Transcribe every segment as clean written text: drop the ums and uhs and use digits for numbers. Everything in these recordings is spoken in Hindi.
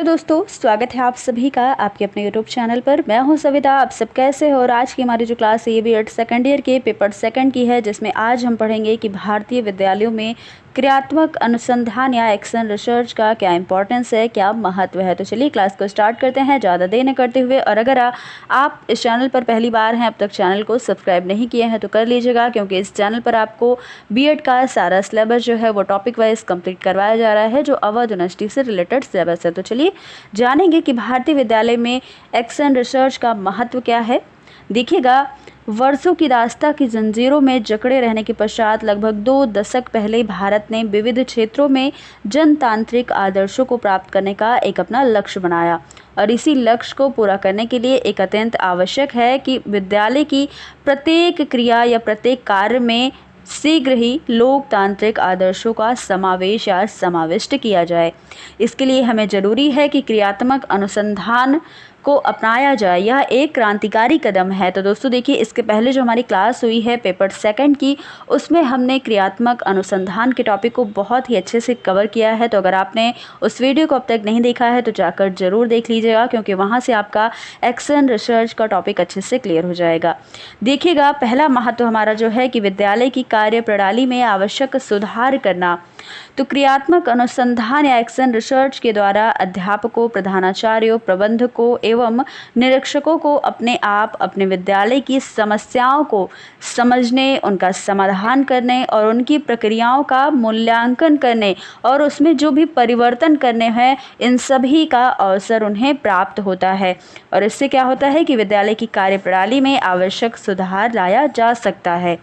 दोस्तों, स्वागत है आप सभी का आपके अपने यूट्यूब चैनल पर। मैं हूं सविता। आप सब कैसे हो? और आज की हमारी जो क्लास है ये भी सेकंड ईयर के पेपर सेकंड की है, जिसमें आज हम पढ़ेंगे कि भारतीय विद्यालयों में क्रियात्मक अनुसंधान या एक्शन रिसर्च का क्या इंपॉर्टेंस है, क्या महत्व है। तो चलिए क्लास को स्टार्ट करते हैं ज़्यादा देर न करते हुए। और अगर आप इस चैनल पर पहली बार हैं, अब तक चैनल को सब्सक्राइब नहीं किए हैं तो कर लीजिएगा, क्योंकि इस चैनल पर आपको बीएड का सारा सिलेबस जो है वो टॉपिक वाइज कंप्लीट करवाया जा रहा है, जो अवध यूनिवर्सिटी से रिलेटेड सिलेबस है। तो चलिए जानेंगे कि भारतीय विद्यालय में एक्शन रिसर्च का महत्व क्या है। देखिएगा, वर्षों की दास्ता की जंजीरों में जकड़े रहने के पश्चात लगभग 2 दशक पहले भारत ने विविध क्षेत्रों में जनतांत्रिक आदर्शों को प्राप्त करने का एक अपना लक्ष्य बनाया। और इसी लक्ष्य को पूरा करने के लिए एक अत्यंत आवश्यक है कि विद्यालय की प्रत्येक क्रिया या प्रत्येक कार्य में शीघ्र ही लोकतांत्रिक आदर्शों का समावेश या समाविष्ट किया जाए। इसके लिए हमें जरूरी है कि क्रियात्मक अनुसंधान को अपनाया जाए। यह एक क्रांतिकारी कदम है। तो दोस्तों देखिए, इसके पहले जो हमारी क्लास हुई है पेपर सेकंड की, उसमें हमने क्रियात्मक अनुसंधान के टॉपिक को बहुत ही अच्छे से कवर किया है। तो अगर आपने उस वीडियो को अब तक नहीं देखा है तो जाकर जरूर देख लीजिएगा, क्योंकि वहाँ से आपका एक्शन रिसर्च का टॉपिक अच्छे से क्लियर हो जाएगा। देखिएगा, पहला महत्व हमारा जो है कि विद्यालय की कार्य प्रणाली में आवश्यक सुधार करना। तो क्रियात्मक अनुसंधान या एक्शन रिसर्च के द्वारा अध्यापकों, प्रधानाचार्यों, प्रबंधकों एवं निरीक्षकों को अपने आप अपने विद्यालय की समस्याओं को समझने, उनका समाधान करने और उनकी प्रक्रियाओं का मूल्यांकन करने और उसमें जो भी परिवर्तन करने हैं, इन सभी का अवसर उन्हें प्राप्त होता है। और इससे क्या होता है कि विद्यालय की कार्यप्रणाली में आवश्यक सुधार लाया जा सकता है।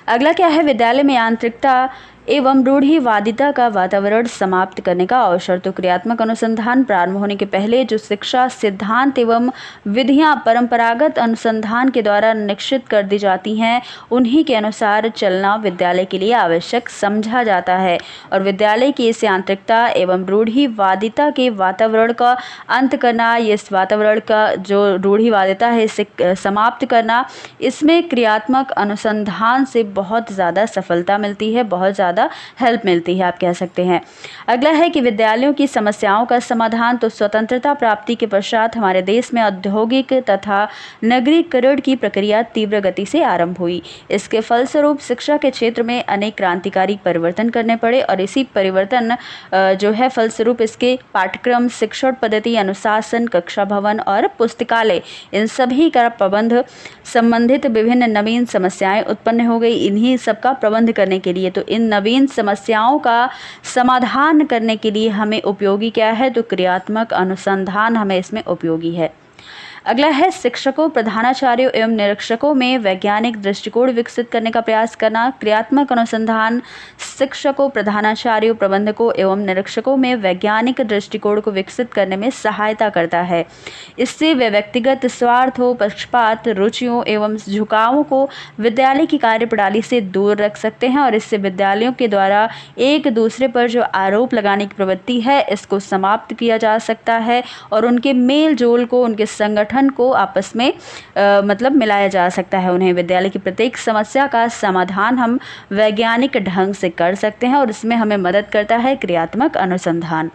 अगला क्या है? विद्यालय में यांत्रिकता एवं रूढ़िवादिता का वातावरण समाप्त करने का अवसर। तो क्रियात्मक अनुसंधान प्रारंभ होने के पहले जो शिक्षा सिद्धांत एवं विधियां परंपरागत अनुसंधान के द्वारा निश्चित कर दी जाती हैं, उन्हीं के अनुसार चलना विद्यालय के लिए आवश्यक समझा जाता है। और विद्यालय की इस यांत्रिकता एवं रूढ़िवादिता के वातावरण का अंत करना, इस वातावरण का जो रूढ़िवादिता है इसे समाप्त करना, इसमें क्रियात्मक अनुसंधान से बहुत ज़्यादा सफलता मिलती है, बहुत ज़्यादा हेल्प मिलती है, आप कह सकते हैं। अगला है कि विद्यालयों की समस्याओं का समाधान। तो स्वतंत्रता प्राप्ति के पश्चात हमारे देश में औद्योगिक तथा नगरीकरण की प्रक्रिया तीव्र गति से आरंभ हुई। इसके फलस्वरूप शिक्षा के क्षेत्र में अनेक क्रांतिकारी परिवर्तन करने पड़े। और इसी परिवर्तन जो है फलस्वरूप इसके पाठ्यक्रम, शिक्षण पद्धति, अनुशासन, कक्षा भवन और पुस्तकालय, इन सभी का प्रबंध संबंधित विभिन्न नवीन समस्याएं उत्पन्न हो गई। इन्हीं सबका प्रबंध करने के लिए, तो इन नवीन समस्याओं का समाधान करने के लिए हमें उपयोगी क्या है? तो क्रियात्मक अनुसंधान हमें इसमें उपयोगी है। अगला है शिक्षकों, प्रधानाचार्यों एवं निरीक्षकों में वैज्ञानिक दृष्टिकोण विकसित करने का प्रयास करना। क्रियात्मक अनुसंधान शिक्षकों, प्रधानाचार्यों, प्रबंधकों एवं निरीक्षकों में वैज्ञानिक दृष्टिकोण को विकसित करने में सहायता करता है। इससे वे व्यक्तिगत स्वार्थों, पक्षपात, रुचियों एवं झुकावों को विद्यालय की कार्यप्रणाली से दूर रख सकते हैं। और इससे विद्यालयों के द्वारा एक दूसरे पर जो आरोप लगाने की प्रवृत्ति है, इसको समाप्त किया जा सकता है और उनके मेल जोल को, उनके संगठन को आपस में मतलब मिलाया जा सकता है। उन्हें विद्यालय की प्रत्येक समस्या का समाधान हम वैज्ञानिक ढंग से कर सकते हैं, और इसमें हमें मदद करता है क्रियात्मक अनुसंधान।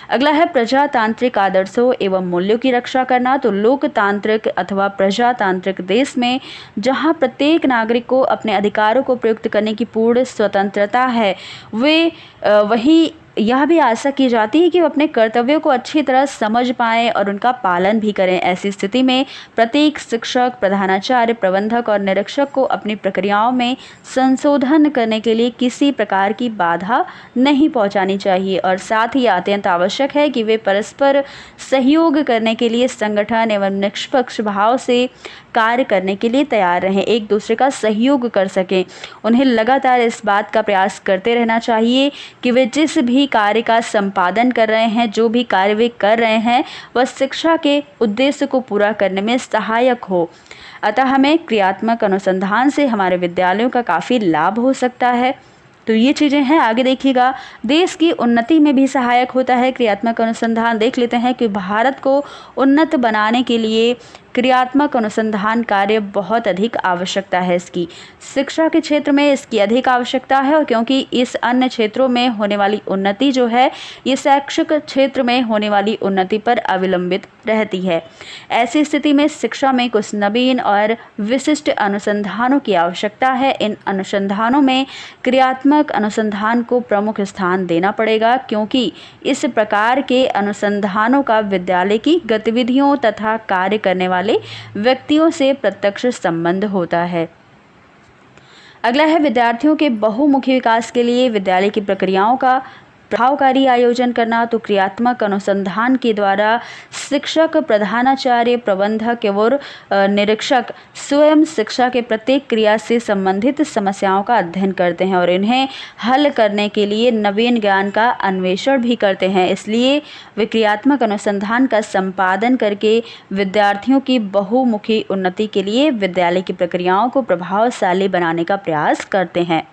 अगला है प्रजातांत्रिक आदर्शों एवं मूल्यों की रक्षा करना। तो लोकतांत्रिक अथवा प्रजातांत्रिक देश में जहां प्रत्येक नागरिक को अपने अधिकारों को प्रयुक्त करने की पूर्ण स्वतंत्रता है, वे वही यह भी आशा की जाती है कि वो अपने कर्तव्यों को अच्छी तरह समझ पाएं और उनका पालन भी करें। ऐसी स्थिति में प्रत्येक शिक्षक, प्रधानाचार्य, प्रबंधक और निरीक्षक को अपनी प्रक्रियाओं में संशोधन करने के लिए किसी प्रकार की बाधा नहीं पहुंचानी चाहिए। और साथ ही अत्यंत आवश्यक है कि वे परस्पर सहयोग करने के लिए संगठन एवं निष्पक्ष भाव से कार्य करने के लिए तैयार रहें, एक दूसरे का सहयोग कर सकें। उन्हें लगातार इस बात का प्रयास करते रहना चाहिए कि वे जिस भी कार्य का संपादन कर रहे हैं, जो भी कार्य वे कर रहे हैं, वह शिक्षा के उद्देश्य को पूरा करने में सहायक हो। अतः हमें क्रियात्मक अनुसंधान से हमारे विद्यालयों का काफ़ी लाभ हो सकता है। तो ये चीज़ें हैं। आगे देखिएगा, देश की उन्नति में भी सहायक होता है क्रियात्मक अनुसंधान। देख लेते हैं कि भारत को उन्नत बनाने के लिए क्रियात्मक अनुसंधान कार्य बहुत अधिक आवश्यकता है इसकी। शिक्षा के क्षेत्र में इसकी अधिक आवश्यकता है, और क्योंकि इस अन्य क्षेत्रों में होने वाली उन्नति जो है ये शैक्षिक क्षेत्र में होने वाली उन्नति पर अवलंबित रहती है। ऐसी स्थिति में शिक्षा में कुछ नवीन और विशिष्ट अनुसंधानों की आवश्यकता है। इन अनुसंधानों में क्रियात्मक अनुसंधान को प्रमुख स्थान देना पड़ेगा, क्योंकि इस प्रकार के अनुसंधानों का विद्यालय की गतिविधियों तथा कार्य करने वाले व्यक्तियों से प्रत्यक्ष संबंध होता है। अगला है विद्यार्थियों के बहुमुखी विकास के लिए विद्यालय की प्रक्रियाओं का प्रभावकारी आयोजन करना। तो क्रियात्मक अनुसंधान के द्वारा शिक्षक, प्रधानाचार्य, प्रबंधक और निरीक्षक स्वयं शिक्षा के प्रत्येक क्रिया से संबंधित समस्याओं का अध्ययन करते हैं और इन्हें हल करने के लिए नवीन ज्ञान का अन्वेषण भी करते हैं। इसलिए वे क्रियात्मक अनुसंधान का संपादन करके विद्यार्थियों की बहुमुखी उन्नति के लिए विद्यालय की प्रक्रियाओं को प्रभावशाली बनाने का प्रयास करते हैं।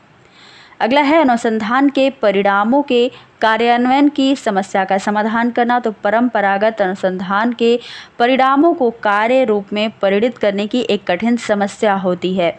अगला है अनुसंधान के परिणामों के कार्यान्वयन की समस्या का समाधान करना। तो परंपरागत अनुसंधान के परिणामों को कार्य रूप में परिणित करने की एक कठिन समस्या होती है,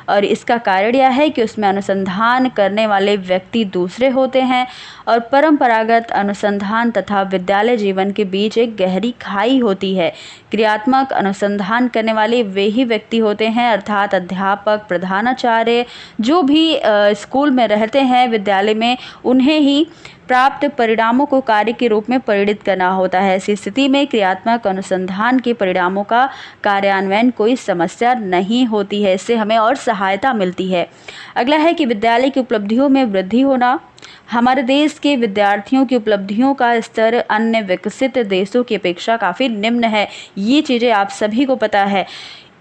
और इसका कारण यह है कि उसमें अनुसंधान करने वाले व्यक्ति दूसरे होते हैं और परंपरागत अनुसंधान तथा विद्यालय जीवन के बीच एक गहरी खाई होती है। क्रियात्मक अनुसंधान करने वाले वे ही व्यक्ति होते हैं, अर्थात अध्यापक, प्रधानाचार्य जो भी स्कूल में रहते हैं विद्यालय में, उन्हें ही प्राप्त परिणामों को कार्य के रूप में परिणित करना होता है। ऐसी स्थिति में क्रियात्मक अनुसंधान के परिणामों का कार्यान्वयन कोई समस्या नहीं होती है, इससे हमें और सहायता मिलती है। अगला है कि विद्यालय की उपलब्धियों में वृद्धि होना। हमारे देश के विद्यार्थियों की उपलब्धियों का स्तर अन्य विकसित देशों की अपेक्षा काफ़ी निम्न है। ये चीज़ें आप सभी को पता है।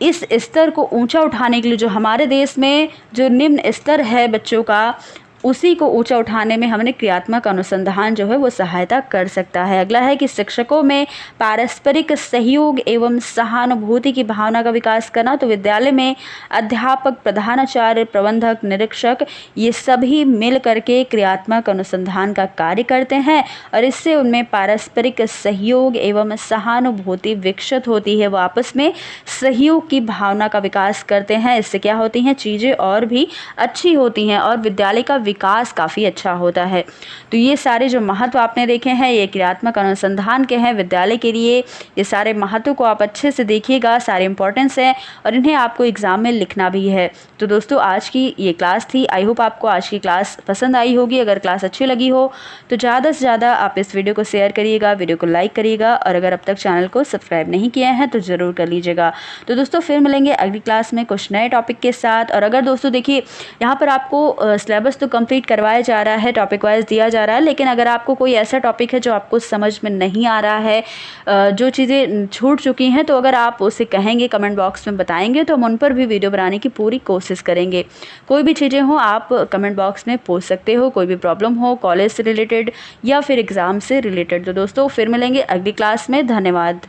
इस स्तर को ऊंचा उठाने के लिए जो हमारे देश में जो निम्न स्तर है बच्चों का, उसी को ऊंचा उठाने में हमने क्रियात्मक अनुसंधान जो है वो सहायता कर सकता है। अगला है कि शिक्षकों में पारस्परिक सहयोग एवं सहानुभूति की भावना का विकास करना। तो विद्यालय में अध्यापक, प्रधानाचार्य, प्रबंधक, निरीक्षक ये सभी मिल करके क्रियात्मक अनुसंधान का कार्य करते हैं और इससे उनमें पारस्परिक सहयोग एवं सहानुभूति विकसित होती है। वो आपस में सहयोग की भावना का विकास करते हैं। इससे क्या होती हैं, चीज़ें और भी अच्छी होती हैं और विद्यालय का विकास काफ़ी अच्छा होता है। तो ये सारे जो महत्व आपने देखे हैं ये क्रियात्मक अनुसंधान के हैं विद्यालय के लिए। ये सारे महत्व को आप अच्छे से देखिएगा, सारे इंपॉर्टेंस हैं और इन्हें आपको एग्जाम में लिखना भी है। तो दोस्तों आज की ये क्लास थी। आई होप आपको आज की क्लास पसंद आई होगी। अगर क्लास अच्छी लगी हो तो ज़्यादा से ज़्यादा आप इस वीडियो को शेयर करिएगा, वीडियो को लाइक करिएगा और अगर अब तक चैनल को सब्सक्राइब नहीं किया है तो ज़रूर कर लीजिएगा। तो दोस्तों फिर मिलेंगे अगली क्लास में कुछ नए टॉपिक के साथ। और अगर दोस्तों देखिए यहाँ पर आपको सिलेबस तो कंप्लीट करवाया जा रहा है, टॉपिक वाइज दिया जा रहा है, लेकिन अगर आपको कोई ऐसा टॉपिक है जो आपको समझ में नहीं आ रहा है, जो चीज़ें छूट चुकी हैं, तो अगर आप उसे कहेंगे, कमेंट बॉक्स में बताएंगे तो हम उन पर भी वीडियो बनाने की पूरी कोशिश करेंगे। कोई भी चीज़ें हो आप कमेंट बॉक्स में पूछ सकते हो, कोई भी प्रॉब्लम हो कॉलेज से रिलेटेड या फिर एग्ज़ाम से रिलेटेड। तो दोस्तों फिर मिलेंगे अगली क्लास में। धन्यवाद।